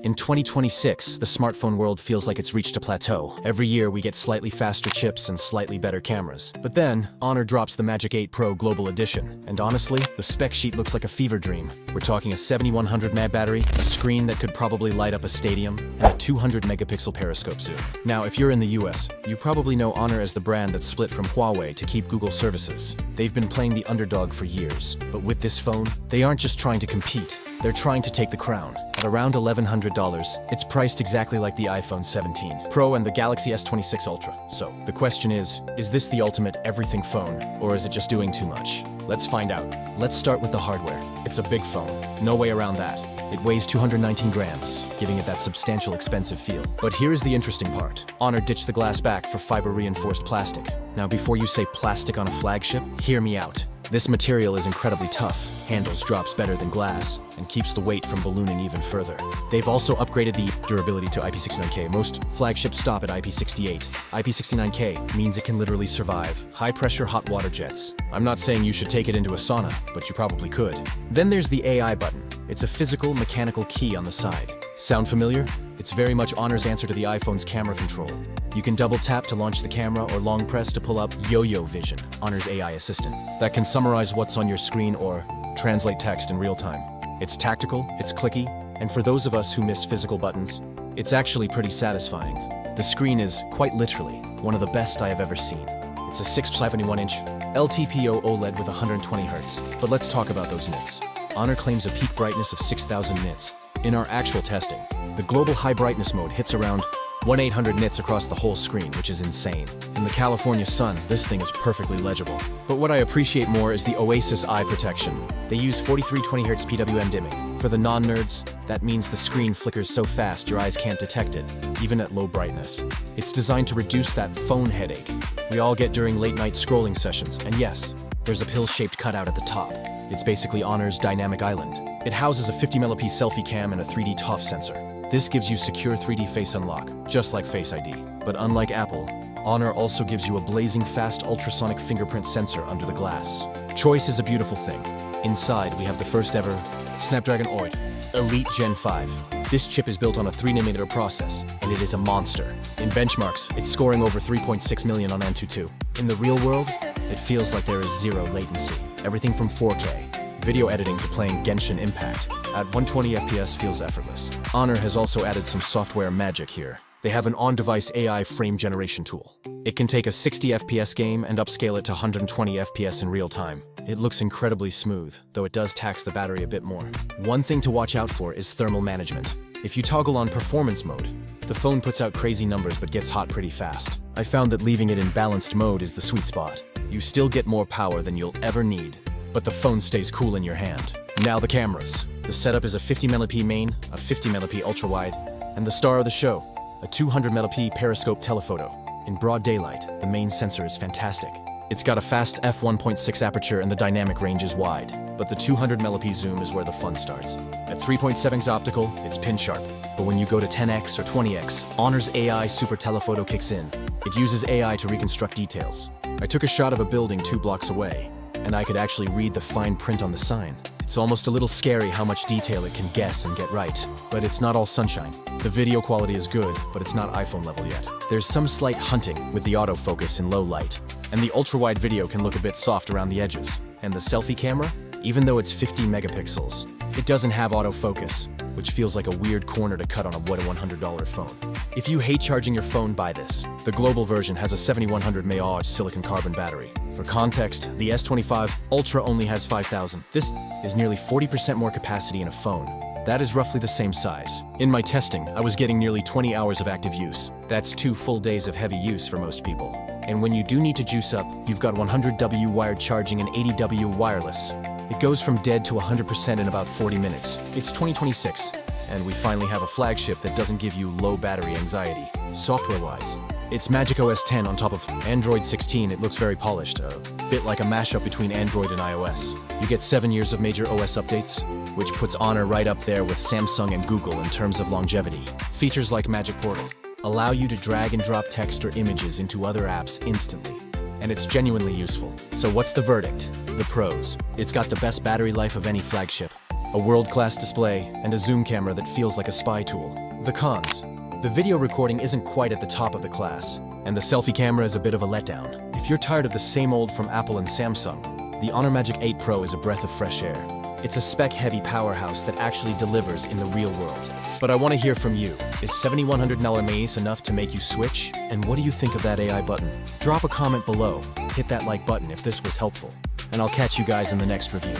In 2026, the smartphone world feels like it's reached a plateau. Every year we get slightly faster chips and slightly better cameras. But then, Honor drops the Magic 8 Pro Global Edition. And honestly, the spec sheet looks like a fever dream. We're talking a 7100 mAh battery, a screen that could probably light up a stadium, and a 200 megapixel periscope zoom. Now, if you're in the US, you probably know Honor as the brand that split from Huawei to keep Google services. They've been playing the underdog for years. But with this phone, they aren't just trying to compete. They're trying to take the crown. At around $1,100, it's priced exactly like the iPhone 17 Pro and the Galaxy S26 Ultra. So, the question is this the ultimate everything phone, or is it just doing too much? Let's find out. Let's start with the hardware. It's a big phone. No way around that. It weighs 219 grams, giving it that substantial expensive feel. But here's the interesting part. Honor ditched the glass back for fiber-reinforced plastic. Now before you say plastic on a flagship, hear me out. This material is incredibly tough, handles drops better than glass, and keeps the weight from ballooning even further. They've also upgraded the durability to IP69K. Most flagships stop at IP68. IP69K means it can literally survive high-pressure hot water jets. I'm not saying you should take it into a sauna, but you probably could. Then there's the AI button. It's a physical, mechanical key on the side. Sound familiar? It's very much Honor's answer to the iPhone's camera control. You can double tap to launch the camera or long press to pull up Yo-Yo Vision, Honor's AI assistant, that can summarize what's on your screen or translate text in real time. It's tactical, it's clicky, and for those of us who miss physical buttons, it's actually pretty satisfying. The screen is, quite literally, one of the best I have ever seen. It's a 671-inch LTPO OLED with 120 Hz. But let's talk about those nits. Honor claims a peak brightness of 6,000 nits. In our actual testing, the global high brightness mode hits around 1,800 nits across the whole screen, which is insane. In the California sun, this thing is perfectly legible. But what I appreciate more is the Oasis eye protection. They use 4320 Hz PWM dimming. For the non-nerds, that means the screen flickers so fast your eyes can't detect it, even at low brightness. It's designed to reduce that phone headache we all get during late-night scrolling sessions. And yes, there's a pill-shaped cutout at the top. It's basically Honor's dynamic island. It houses a 50MP selfie cam and a 3D TOF sensor. This gives you secure 3D face unlock, just like Face ID. But unlike Apple, Honor also gives you a blazing fast ultrasonic fingerprint sensor under the glass. Choice is a beautiful thing. Inside, we have the first ever Snapdragon OLED Elite Gen 5. This chip is built on a 3nm process, and it is a monster. In benchmarks, it's scoring over 3.6 million on Antutu. In the real world, it feels like there is zero latency. Everything from 4K, video editing to playing Genshin Impact at 120 FPS feels effortless. Honor has also added some software magic here. They have an on-device AI frame generation tool. It can take a 60 FPS game and upscale it to 120 FPS in real time. It looks incredibly smooth, though it does tax the battery a bit more. One thing to watch out for is thermal management. If you toggle on performance mode, the phone puts out crazy numbers but gets hot pretty fast. I found that leaving it in balanced mode is the sweet spot. You still get more power than you'll ever need, but the phone stays cool in your hand. Now the cameras. The setup is a 50MP main, a 50MP ultra-wide, and the star of the show, a 200MP periscope telephoto. In broad daylight, the main sensor is fantastic. It's got a fast f1.6 aperture and the dynamic range is wide, but the 200MP zoom is where the fun starts. At 3.7x optical, it's pin sharp, but when you go to 10x or 20x, Honor's AI super telephoto kicks in. It uses AI to reconstruct details. I took a shot of a building 2 blocks away, and I could actually read the fine print on the sign. It's almost a little scary how much detail it can guess and get right. But it's not all sunshine. The video quality is good, but it's not iPhone level yet. There's some slight hunting with the autofocus in low light, and the ultra-wide video can look a bit soft around the edges. And the selfie camera? Even though it's 50 megapixels, it doesn't have autofocus, which feels like a weird corner to cut on a $100 phone. If you hate charging your phone, buy this. The global version has a 7100 mAh silicon carbon battery. For context, the S25 Ultra only has 5000. This is nearly 40% more capacity in a phone. That is roughly the same size. In my testing, I was getting nearly 20 hours of active use. That's 2 full days of heavy use for most people. And when you do need to juice up, you've got 100W wired charging and 80W wireless. It goes from dead to 100% in about 40 minutes. It's 2026, and we finally have a flagship that doesn't give you low battery anxiety. Software-wise, it's Magic OS 10 on top of Android 16. It looks very polished, a bit like a mashup between Android and iOS. You get 7 years of major OS updates, which puts Honor right up there with Samsung and Google in terms of longevity. Features like Magic Portal allow you to drag and drop text or images into other apps instantly. And it's genuinely useful. So what's the verdict? The pros. It's got the best battery life of any flagship. a world-class display, and a zoom camera that feels like a spy tool. The cons. The video recording isn't quite at the top of the class, and the selfie camera is a bit of a letdown. If you're tired of the same old from Apple and Samsung, the Honor Magic 8 Pro is a breath of fresh air. It's a spec-heavy powerhouse that actually delivers in the real world. But I want to hear from you. Is $7,100 maze enough to make you switch? And what do you think of that AI button? Drop a comment below, hit that like button if this was helpful, and I'll catch you guys in the next review.